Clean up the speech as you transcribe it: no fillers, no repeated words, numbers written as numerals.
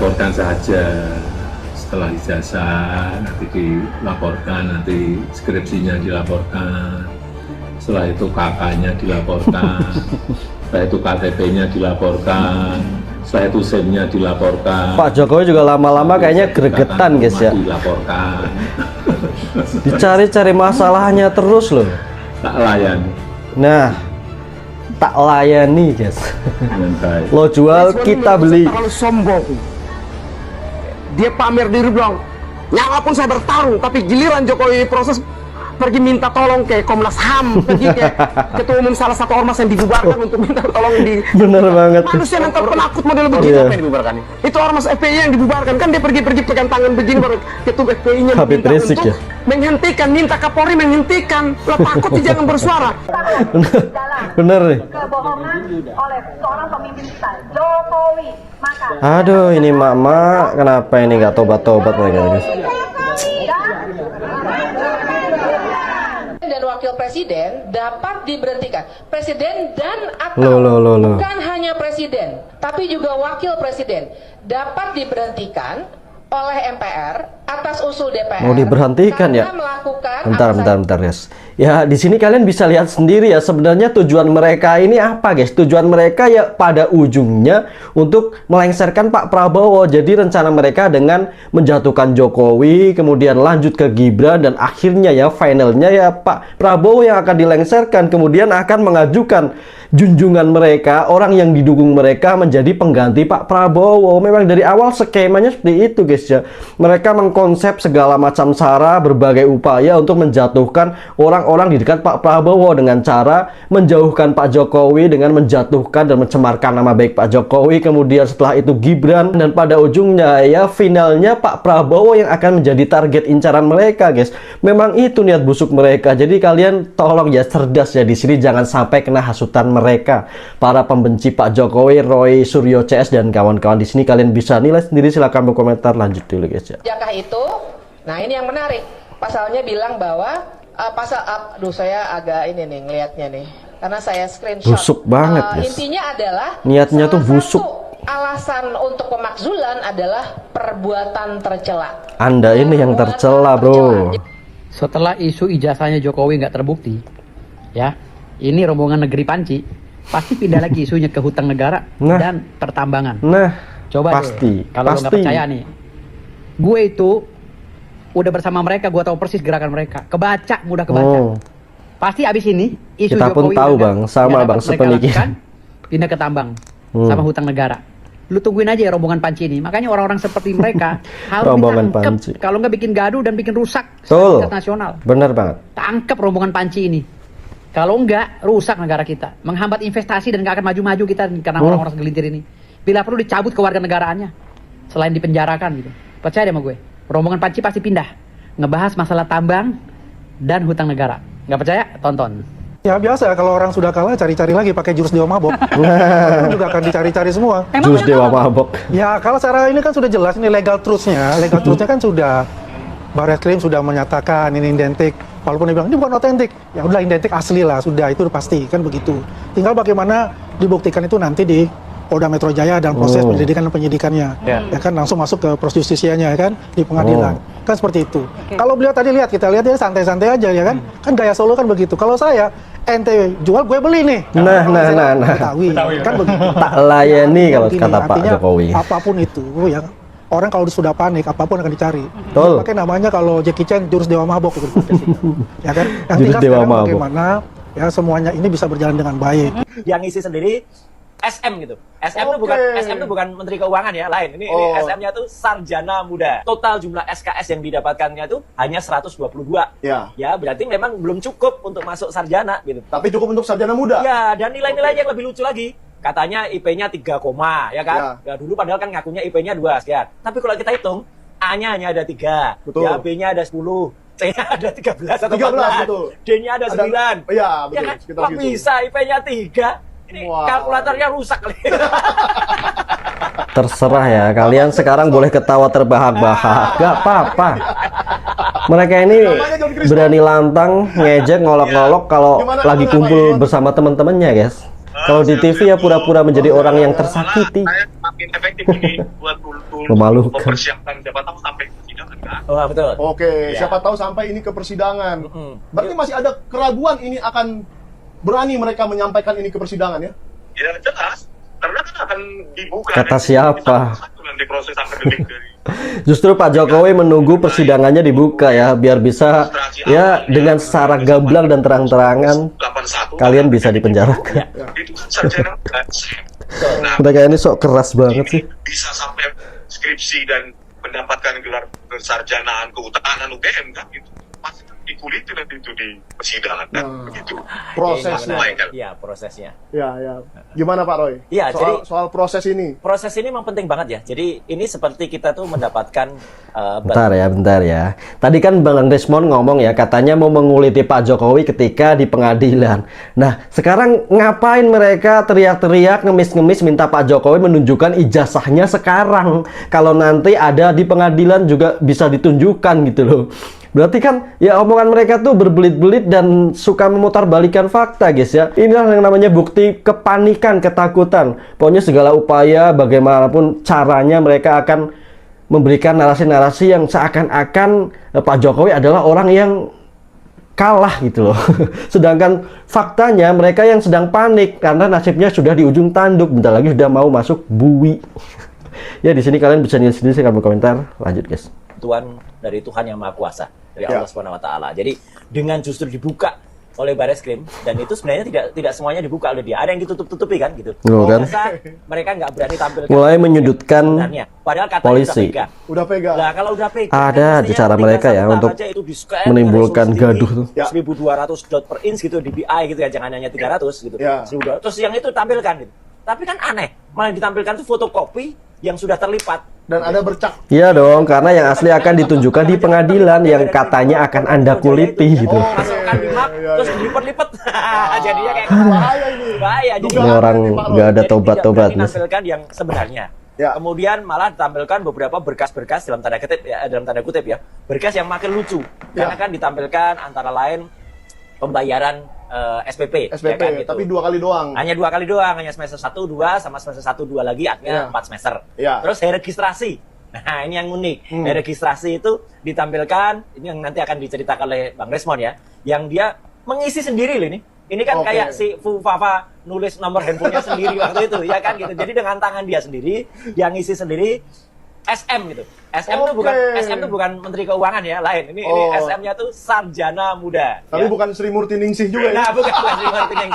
dilaporkan saja. Setelah ijazah nanti dilaporkan, nanti skripsinya dilaporkan, setelah itu kakaknya dilaporkan, setelah itu KTP-nya dilaporkan, setelah itu SIM-nya dilaporkan. Pak Jokowi juga lama-lama kayaknya gregetan guys ya. Dilaporkan. Dicari-cari masalahnya terus loh. Tak layan. Nah, tak layani guys. Dengan baik. Lo jual kita beli. Terlalu sombong. Dia pamer diri bilang, nyawa pun saya bertarung, tapi giliran Jokowi proses pergi minta tolong ke Komnas HAM, pergi ke ketua umum salah satu ormas yang dibubarkan untuk minta tolong di. Bener banget. Manusia nangkap penakut model begini. Iya. Apa yang dibubarkan? Itu ormas FPI yang dibubarkan, kan dia pergi-pergi pegang tangan begini baru ketua FPI-nya Habib meminta Rizik untuk ya? menghentikan, minta Kapolri menghentikan. Lah takut dia jangan bersuara. Bener nih. Kebohongan oleh seorang pemimpin kita, Jokowi. Maka Aduh, ini mak-mak kenapa ini nggak tobat-tobat mereka guys? Dan wakil presiden dapat diberhentikan. Presiden dan atau Loh. bukan hanya presiden, tapi juga wakil presiden dapat diberhentikan oleh MPR atas usul DPR. Mau diberhentikan ya? Karena melakukan Bentar guys. Ya di sini kalian bisa lihat sendiri ya sebenarnya tujuan mereka ini apa guys? Tujuan mereka ya pada ujungnya untuk melengsarkan Pak Prabowo. Jadi rencana mereka dengan menjatuhkan Jokowi, kemudian lanjut ke Gibran dan akhirnya ya finalnya ya Pak Prabowo yang akan dilengsarkan, kemudian akan mengajukan junjungan mereka, orang yang didukung mereka menjadi pengganti Pak Prabowo. Memang dari awal skemanya seperti itu guys ya. Mereka mengkonsep segala macam cara, berbagai upaya untuk menjatuhkan orang-orang di dekat Pak Prabowo dengan cara menjauhkan Pak Jokowi, dengan menjatuhkan dan mencemarkan nama baik Pak Jokowi, kemudian setelah itu Gibran, dan pada ujungnya ya finalnya Pak Prabowo yang akan menjadi target incaran mereka guys. Memang itu niat busuk mereka. Jadi kalian tolong ya cerdas ya di sini, jangan sampai kena hasutan mereka para pembenci Pak Jokowi, Roy Suryo CS dan kawan-kawan. Di sini kalian bisa nilai sendiri, silahkan berkomentar. Lanjut dulu guys ya. Jakah itu, nah ini yang menarik. Pasalnya bilang bahwa aduh saya agak ini nih ngelihatnya nih, karena saya screenshot. Busuk banget guys. Intinya adalah niatnya tuh salah busuk. satu alasan untuk pemakzulan adalah perbuatan tercela. Anda ini yang tercela bro. Setelah isu ijazahnya Jokowi nggak terbukti, ya, ini rombongan negeri Panci pasti pindah lagi isunya ke hutang negara dan pertambangan. Nah, coba pasti, deh, kalau lo nggak percaya nih, gue itu udah bersama mereka, gue tahu persis gerakan mereka. Kebaca, mudah kebaca. Pasti abis ini isu kita pun Jokowi tahu udah bang, sama bang sepemikiran. Pindah ke tambang sama hutang negara. Lu tungguin aja ya rombongan Panci ini. Makanya orang-orang seperti mereka harus ditangkep. Kalau nggak bikin gaduh dan bikin rusak stabilitas nasional. Benar banget. Tangkep rombongan Panci ini. Kalau nggak, rusak negara kita, menghambat investasi dan nggak akan maju-maju kita karena orang-orang segelintir ini. Bila perlu dicabut kewarganegaraannya, selain dipenjarakan gitu. Percaya deh sama gue, rombongan Panci pasti pindah ngebahas masalah tambang dan hutang negara. Nggak percaya? Tonton. Ya biasa, kalau orang sudah kalah cari-cari lagi pakai jurus dewa mabok. Juga akan dicari-cari semua. Jurus dewa mabok. Ya kalau secara ini kan sudah jelas, ini legal truth-nya. Legal truth-nya kan sudah, Barreskrim sudah menyatakan ini identik. Walaupun dia bilang ini bukan otentik, ya udah identik asli lah, sudah itu udah pasti kan begitu. Tinggal bagaimana dibuktikan itu nanti di Polda Metro Jaya dan proses penyelidikan dan penyidikannya, ya kan langsung masuk ke proses justisianya ya kan di pengadilan, kan seperti itu. Kalau beliau tadi lihat, kita lihat dia santai-santai aja ya kan, kan gaya Solo kan begitu. Kalau saya ente jual gue beli nih, nah. Betawi, kan begitu. Tak layani kalau Begini, kata Pak artinya, Jokowi. apapun itu ya. Orang kalau sudah panik, apapun akan dicari. Betul. Pakai namanya kalau Jackie Chan jurus dewa mabok gitu. Ya kan? Yang Jurus tinggal dewa sekarang mabok. bagaimana ya semuanya ini bisa berjalan dengan baik. Yang ngisi sendiri SM gitu. SM itu bukan Menteri Keuangan ya, lain. Ini SM-nya tuh Sarjana Muda. Total jumlah SKS yang didapatkannya tuh hanya 122. Ya. Ya, berarti memang belum cukup untuk masuk sarjana gitu. Tapi cukup untuk sarjana muda. Ya, dan nilai-nilainya yang lebih lucu lagi. Katanya IP-nya 3, ya kan? Ya. Dulu padahal kan ngakunya IP-nya 2 sekian. Tapi kalau kita hitung, A-nya hanya ada 3. Betul. Ya, B-nya ada 10. C-nya ada 13 atau 13, betul. D-nya ada 9. Iya, betul. Ya kan? Sekitar Kok gitu. bisa IP-nya 3? Ini kalkulatornya rusak kali. Terserah ya, kalian sekarang boleh ketawa terbahak-bahak, gak apa-apa. Mereka ini berani lantang, ngejek, ngolok-ngolok kalau lagi kumpul bersama teman-temannya guys. Kalau di TV ya pura-pura menjadi orang yang tersakiti. Saya makin efektif ini buat Memalukan. mempersiapkan siapa tahu sampai persidangan kan. Wah, betul. Oke, Ya. siapa tahu sampai ini ke persidangan. Mm-mm. Berarti masih ada keraguan ini akan berani mereka menyampaikan ini ke persidangan ya? Ya jelas, karena kan akan dibuka. Kata nanti siapa? satu nanti proses akademik dari Justru Pak Jokowi menunggu persidangannya dibuka ya, biar bisa ya dengan secara gamblang dan terang-terangan 81. kalian bisa dipenjarakan. Itu kan sarjana Nah, Mereka ini sok keras banget sih. bisa sampai skripsi dan mendapatkan gelar kesarjanaan kehutanan UGM kan itu pasti dikuliti nanti itu di persidangan kan begitu. Prosesnya. Iya, prosesnya. Ya, ya. Gimana Pak Roy? Ya, soal proses ini. Proses ini memang penting banget ya. Jadi ini seperti kita tuh mendapatkan Bentar ya. Tadi kan Bang Desmond ngomong ya, katanya mau menguliti Pak Jokowi ketika di pengadilan. Nah, sekarang ngapain mereka teriak-teriak, ngemis-ngemis minta Pak Jokowi menunjukkan ijazahnya sekarang? Kalau nanti ada di pengadilan juga bisa ditunjukkan gitu loh. Berarti kan ya omongan mereka tuh berbelit-belit dan suka memutarbalikkan fakta guys ya. Inilah yang namanya bukti kepanikan, ketakutan. Pokoknya segala upaya bagaimanapun caranya mereka akan memberikan narasi-narasi yang seakan-akan Pak Jokowi adalah orang yang kalah gitu loh. Sedangkan faktanya mereka yang sedang panik karena nasibnya sudah di ujung tanduk, bentar lagi sudah mau masuk bui. Ya di sini kalian bisa lihat sendiri, silahkan berkomentar. Lanjut guys. Tuhan dari Tuhan yang Maha Kuasa, dari Allah Subhanahu wa taala. Jadi dengan justru dibuka oleh Bareskrim, dan itu sebenarnya tidak semuanya dibuka oleh dia. Ada yang ditutup-tutupi kan gitu. Kan? Mereka nggak berani tampil. Mulai menyudutkan padahal katanya polisi. Udah pegang. Nah, kalau udah pegang, Ada kan cara mereka ya untuk menimbulkan gaduh tuh. 1200 dot per inch gitu DPI gitu ya, jangan hanya 300 gitu. Ya. 1200 terus yang itu tampilkan gitu. Tapi kan aneh, malah ditampilkan tuh fotokopi yang sudah terlipat. Dan ada bercak. Iya dong, karena yang asli akan ditunjukkan di pengadilan yang katanya akan Anda kuliti gitu. Masukkan di map, terus dilipat-lipat. Jadinya kayak Bahaya ini. bahaya. Jadi Ini orang nggak ada jadi tobat-tobatnya. tidak ditampilkan yang sebenarnya. Ya. Kemudian malah ditampilkan beberapa berkas-berkas dalam tanda kutip ya, berkas yang makin lucu. Karena kan ditampilkan antara lain pembayaran SPP, ya kan, gitu. Tapi 2 kali doang. Hanya 2 kali doang, hanya semester 1, 2 sama semester 1, 2 lagi, artinya 4 semester. Ya. Terus registrasi. Nah, ini yang unik. Registrasi itu ditampilkan, ini yang nanti akan diceritakan oleh Bang Desmond ya, yang dia mengisi sendiri loh ini. Ini kan kayak si Fafa nulis nomor handphonenya sendiri waktu itu, ya kan gitu. Jadi dengan tangan dia sendiri, dia ngisi sendiri. SM gitu. SM itu bukan Menteri Keuangan ya, lain. Ini SM-nya tuh Sarjana Muda. Tapi ya. bukan Sri Murti Ningsih juga ya. Nah, bukan Sri Murti Ningsih.